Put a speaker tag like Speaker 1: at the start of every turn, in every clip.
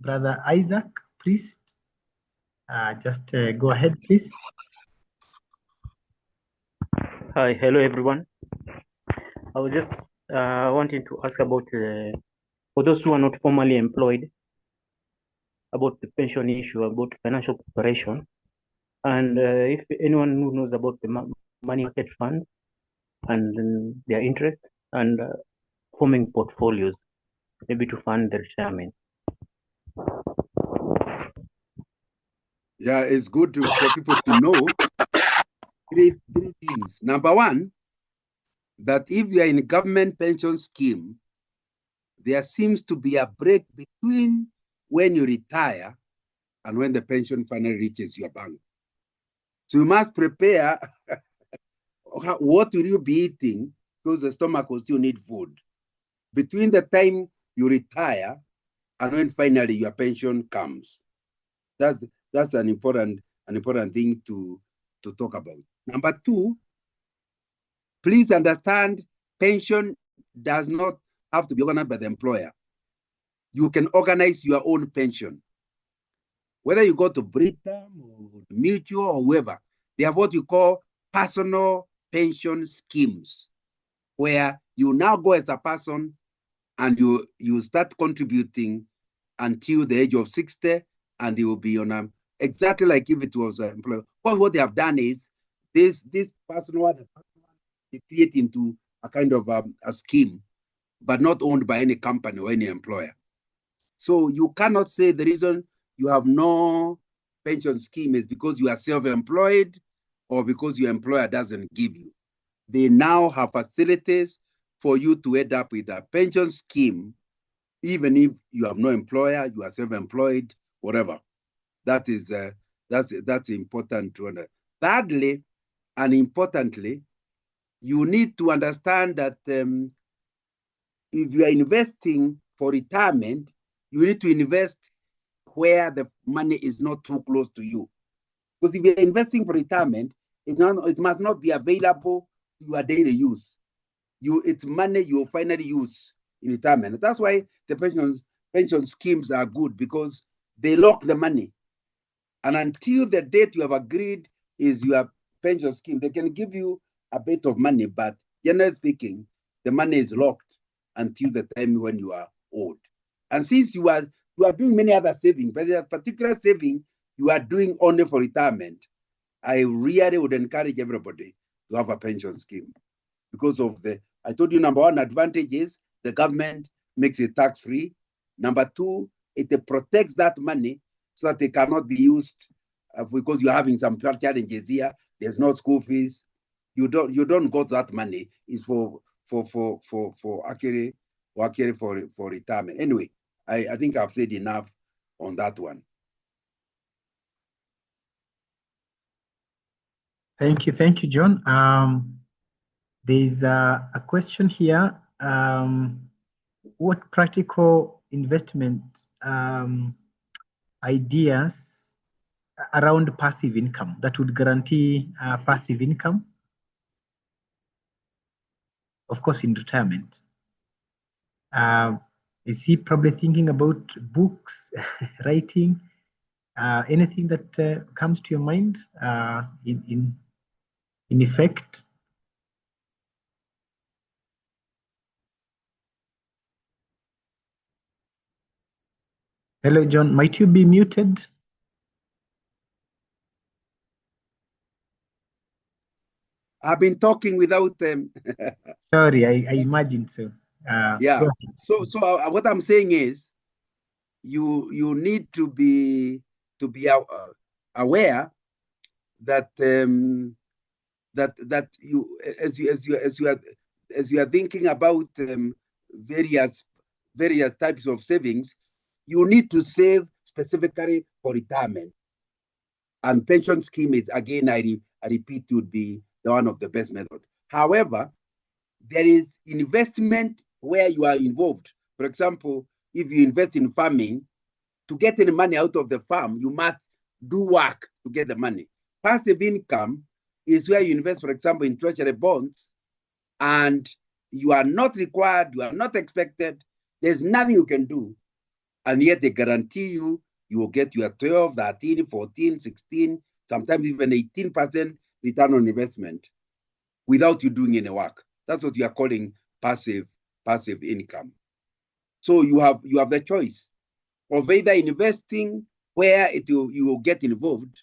Speaker 1: Brother Isaac, please. Just go ahead, please.
Speaker 2: Hi, hello everyone. I was just wanting to ask about, for those who are not formally employed, about the pension issue, about financial preparation, and if anyone who knows about the money market funds and their interest and forming portfolios, maybe to fund the retirement.
Speaker 3: Yeah, it's good for people to know three things. Number one, that if you are in a government pension scheme, there seems to be a break between when you retire and when the pension finally reaches your bank. So you must prepare what will you be eating, because the stomach will still need food. Between the time you retire and when finally your pension comes. That's an important thing to talk about. Number two, please understand, pension does not have to be organized by the employer. You can organize your own pension. Whether you go to Britam or Mutual or whoever, they have what you call personal pension schemes, where you now go as a person and you start contributing until the age of 60, and they will be on a, exactly like if it was an employer. But what they have done is this personal one, they create into a kind of a scheme, but not owned by any company or any employer. So you cannot say the reason you have no pension scheme is because you are self-employed or because your employer doesn't give you. They now have facilities for you to end up with a pension scheme, even if you have no employer, you are self-employed, whatever. That is that's important to understand. Thirdly, and importantly, you need to understand that if you are investing for retirement, you need to invest where the money is not too close to you. Because if you're investing for retirement, it must not be available to your daily use. It's money you'll finally use in retirement. That's why the pension schemes are good, because they lock the money. And until the date you have agreed is your pension scheme, they can give you a bit of money, but generally speaking, the money is locked until the time when you are old. And since you are doing many other savings, but there's a particular saving you are doing only for retirement, I really would encourage everybody to have a pension scheme, because of I told you, number one advantage is the government makes it tax-free. Number two, it protects that money so that it cannot be used because you're having some challenges here. There's no school fees. You don't got that money. It's for actually for retirement. Anyway, I think I've said enough on that one.
Speaker 1: Thank you, John. There's a question here. What practical investment ideas around passive income that would guarantee passive income, of course, in retirement? Is he probably thinking about books, writing, anything that comes to your mind in effect? Hello, John. Might you be muted?
Speaker 3: I've been talking without them.
Speaker 1: Sorry, I imagined so.
Speaker 3: Yeah. So what I'm saying is, you need to be aware that that you as you are thinking about various types of savings, you need to save specifically for retirement. And pension scheme is, again, I repeat, would be one of the best methods. However, there is investment where you are involved. For example, if you invest in farming, to get any money out of the farm, you must do work to get the money. Passive income is where you invest, for example, in treasury bonds, and you are not required, you are not expected, there's nothing you can do. And yet they guarantee you will get your 12, 13, 14, 16, sometimes even 18% return on investment without you doing any work. That's what you are calling passive income. So you have the choice of either investing where you will get involved,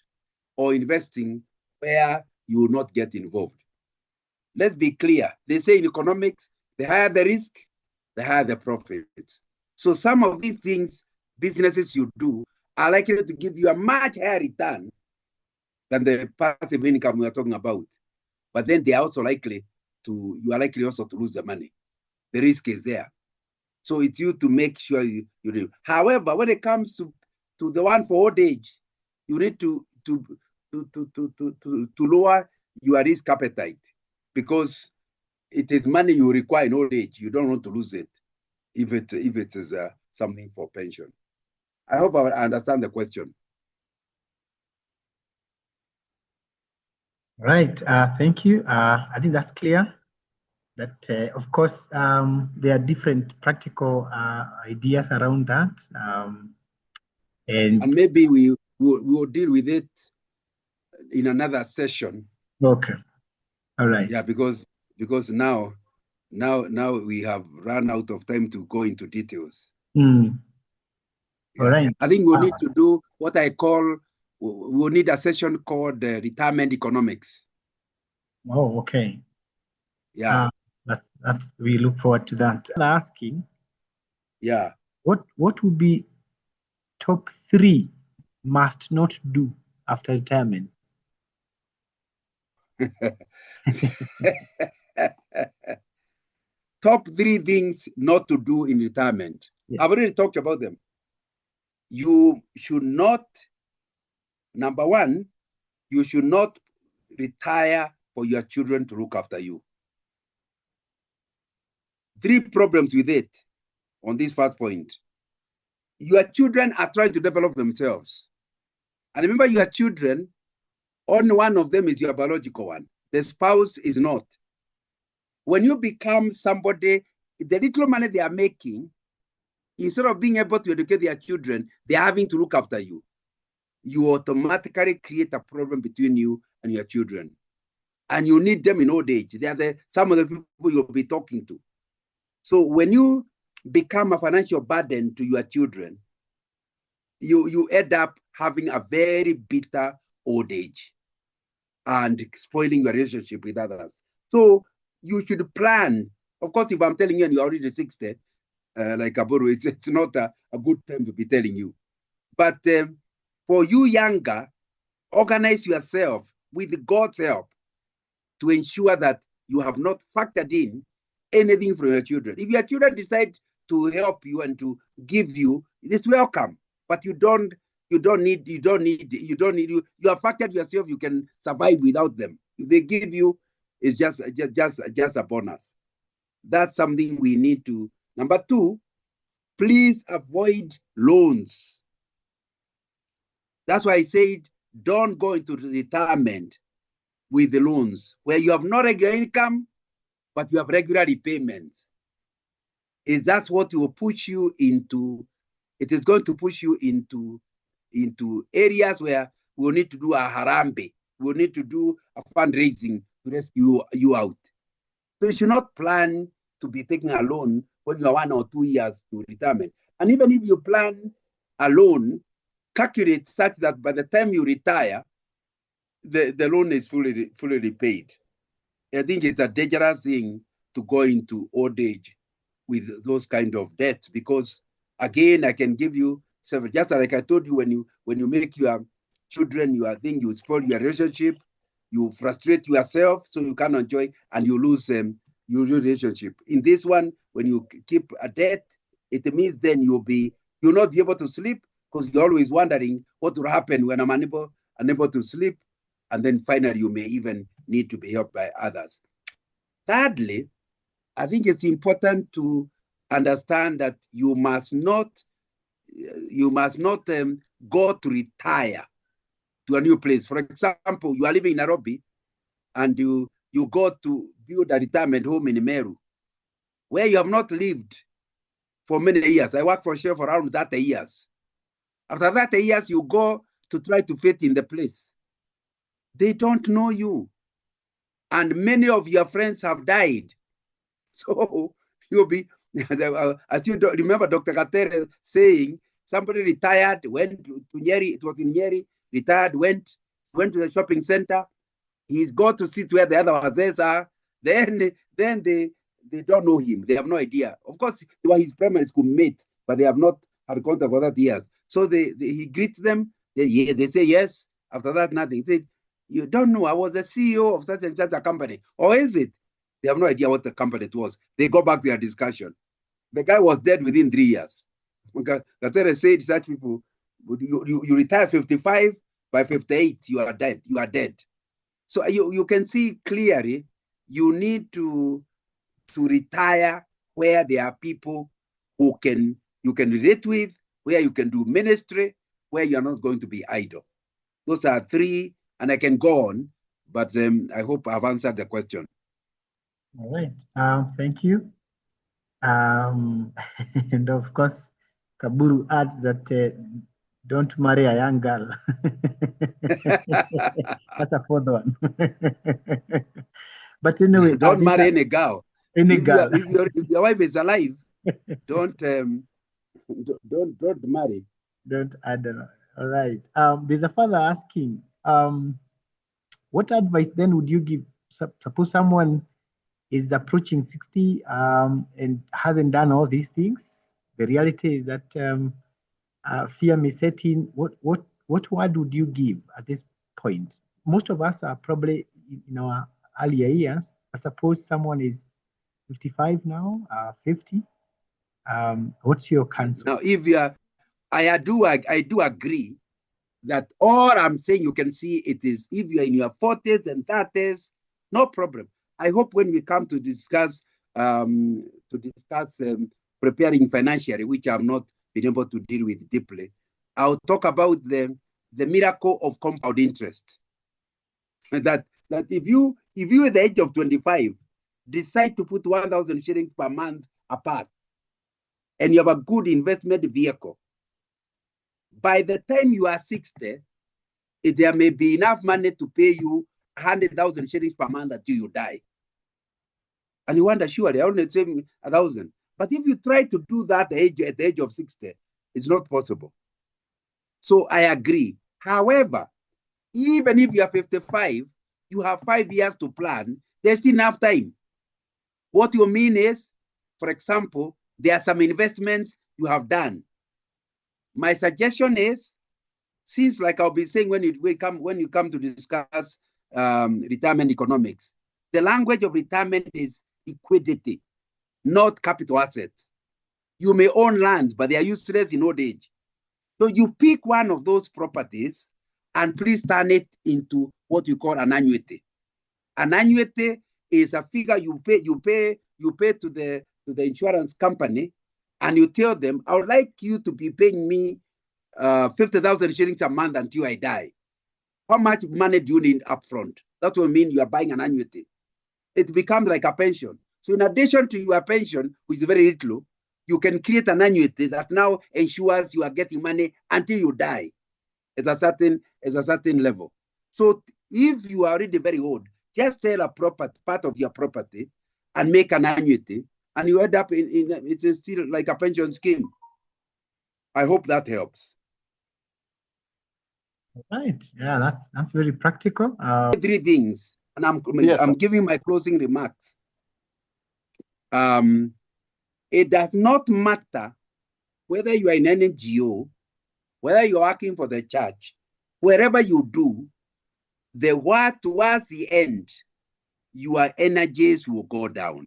Speaker 3: or investing where you will not get involved. Let's be clear. They say in economics, the higher the risk, the higher the profits. So some of these things, businesses you do, are likely to give you a much higher return than the passive income we are talking about. But then they are also likely you are likely also to lose the money. The risk is there. So it's you to make sure you do. However, when it comes to the one for old age, you need to lower your risk appetite, because it is money you require in old age. You don't want to lose it if it is something for pension. I hope I understand the question.
Speaker 1: Right. Thank you. I think that's clear. That of course there are different practical ideas around that, and
Speaker 3: maybe we will deal with it in another session.
Speaker 1: Okay. All right.
Speaker 3: Yeah, because now we have run out of time to go into details.
Speaker 1: All right.
Speaker 3: I think we'll need to do what I call, we'll need a session called retirement economics.
Speaker 1: Oh, okay.
Speaker 3: Yeah.
Speaker 1: That's we look forward to that. Asking.
Speaker 3: Yeah.
Speaker 1: What would be top 3 must not do after retirement?
Speaker 3: Top 3 things not to do in retirement. Yeah. I've already talked about them. You should not, number 1, you should not retire for your children to look after you. 3 problems with it on this first point. Your children are trying to develop themselves. And remember, your children, only one of them is your biological one. The spouse is not. When you become somebody, the little money they are making, instead of being able to educate their children, they are having to look after you. You automatically create a problem between you and your children. And you need them in old age. They are some of the people you'll be talking to. So when you become a financial burden to your children, you end up having a very bitter old age and spoiling your relationship with others. So you should plan. Of course, if I'm telling you and you're already 60, like Aburu, it's not a good time to be telling you. But for you younger, organize yourself with God's help to ensure that you have not factored in anything from your children. If your children decide to help you and to give you, it's welcome. But you have factored yourself, you can survive without them. If they give you, it's just a bonus. That's something we need to. Number 2, please avoid loans. That's why I said, don't go into retirement with the loans where you have no regular income, but you have regular repayments. That's what will push you into. It is going to push you into areas where we'll need to do a harambe. We'll need to do a fundraising to rescue you out. So you should not plan to be taking a loan when you are 1 or 2 years to retirement. And even if you plan a loan, calculate such that by the time you retire, the loan is fully repaid. I think it's a dangerous thing to go into old age with those kind of debts, because again, I can give you several, just like I told you, when you make your children your thing, you spoil your relationship, you frustrate yourself, so you can't enjoy, and you lose your relationship. In this one, when you keep a debt, it means then you'll not be able to sleep, because you're always wondering what will happen when I'm unable to sleep. And then finally, you may even need to be helped by others. Thirdly, I think it's important to understand that you must not go to retire to a new place. For example, you are living in Nairobi and you go to build a retirement home in Meru, where you have not lived for many years. I worked for Shell for around 30 years. After 30 years, you go to try to fit in the place. They don't know you. And many of your friends have died. So you'll be, as you don't remember Dr. Katere saying, somebody retired, went to Nyeri, it was in Nyeri, retired, went to the shopping center. He's got to sit where the other wazes are. Then they don't know him. They have no idea. Of course, they were his primary school mate, but they have not had contact for that years. So he greets them. They say yes. After that, nothing. He said, you don't know, I was the CEO of such and such a company. Or is it? They have no idea what the company it was. They go back to their discussion. The guy was dead within 3 years. Katere said such people, you retire 55, by 58, you are dead. You are dead. So you can see clearly, you need to retire where there are people who you can relate with, where you can do ministry, where you're not going to be idle. Those are three, and I can go on, but I hope I've answered the question.
Speaker 1: All right. Thank you. And of course, Kaburu adds that don't marry a young girl. That's a fourth one. But anyway,
Speaker 3: don't marry any girl.
Speaker 1: Any girl.
Speaker 3: If your wife is alive, don't marry.
Speaker 1: Don't add. All right. There's a father asking, what advice then would you give? Suppose someone is approaching 60 and hasn't done all these things. The reality is that fear may set in. What word would you give at this point? Most of us are probably in our earlier years. I suppose someone is 55 now, 50. What's your counsel?
Speaker 3: Now, if you are, I do agree that all I'm saying, you can see it is, if you're in your 40s and 30s, no problem. I hope when we come to discuss preparing financially, which I've not been able to deal with deeply, I'll talk about the miracle of compound interest. that if you at the age of 25 decide to put 1,000 shillings per month apart, and you have a good investment vehicle, by the time you are 60, there may be enough money to pay you 100,000 shillings per month until you die. And you wonder, surely I only saving 1,000. But if you try to do that at the age of 60, it's not possible. So I agree. However, even if you are 55, you have 5 years to plan, there's enough time. What you mean is, for example, there are some investments you have done. My suggestion is, since like I'll be saying when you come to discuss retirement economics, the language of retirement is liquidity, not capital assets. You may own land, but they are useless in old age. So you pick one of those properties and please turn it into what you call an annuity. An annuity is a figure you pay to the insurance company, and you tell them, I would like you to be paying me 50,000 shillings a month until I die. How much money do you need upfront? That will mean you are buying an annuity. It becomes like a pension. So in addition to your pension, which is very little, you can create an annuity that now ensures you are getting money until you die at a certain level. So if you are already very old, just sell a part of your property and make an annuity, and you end up it's still like a pension scheme. I hope that helps.
Speaker 1: Right. Yeah, that's very practical.
Speaker 3: 3 things, and I'm giving my closing remarks. It does not matter whether you are in an NGO, whether you're working for the church, wherever you do, towards the end, your energies will go down.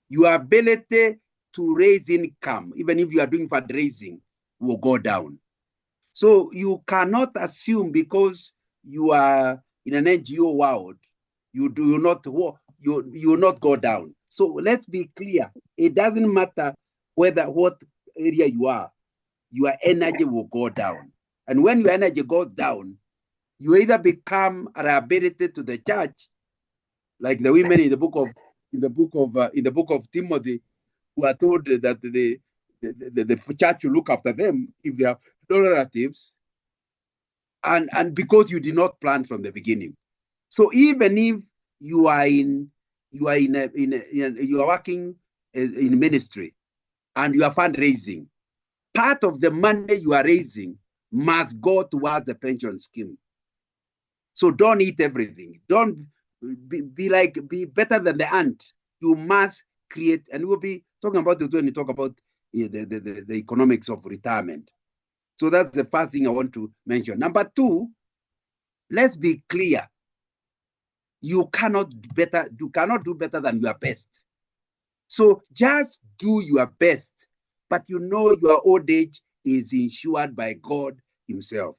Speaker 3: Your ability to raise income, even if you are doing fundraising, will go down. So you cannot assume because you are in an NGO world, you will not go down. So let's be clear. It doesn't matter what area you are, your energy will go down. And when your energy goes down, you either become a liability to the church, like the women in the book of Timothy, who are told that the church will look after them if they are relatives, and because you did not plan from the beginning. So even if you are working in ministry and you are fundraising, part of the money you are raising must go towards the pension scheme. So don't eat everything. Don't be better than the ant. You must create, and we'll be talking about it when we talk about the economics of retirement. So that's the first thing I want to mention. Number two, let's be clear. You cannot do better than your best. So just do your best, but you know your old age is insured by God himself.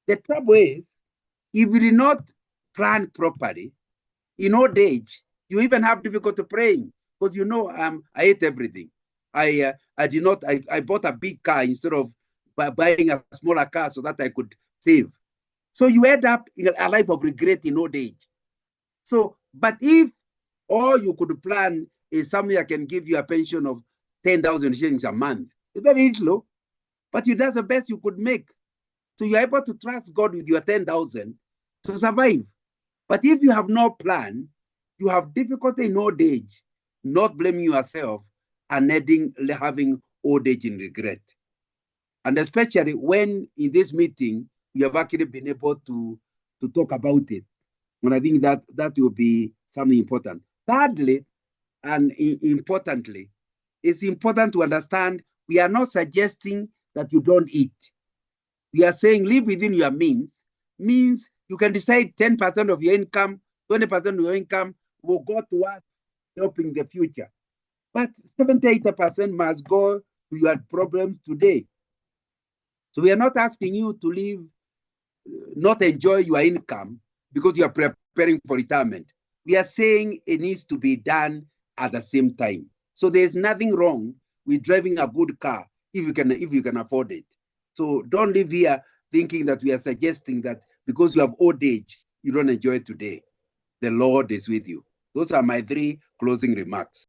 Speaker 3: The trouble is, if you did not plan properly, in old age, you even have difficulty praying because you know I ate everything. I bought a big car instead of buying a smaller car so that I could save. So you end up in a life of regret in old age. So, but if all you could plan is something that can give you a pension of 10,000 shillings a month, it's very low, but you do the best you could make. So you're able to trust God with your 10,000 to survive. But if you have no plan, you have difficulty in old age, not blaming yourself and having old age in regret. And especially when in this meeting, you have actually been able to talk about it. And I think that will be something important. Thirdly, and importantly, it's important to understand we are not suggesting that you don't eat. We are saying live within your means you can decide 10% of your income, 20% of your income will go towards helping the future. But 70-80% must go to your problems today. So we are not asking you to live, not enjoy your income because you are preparing for retirement. We are saying it needs to be done at the same time. So there's nothing wrong with driving a good car if you can afford it. So don't live here thinking that we are suggesting that because you have old age, you don't enjoy it today. The Lord is with you. Those are my 3 closing remarks.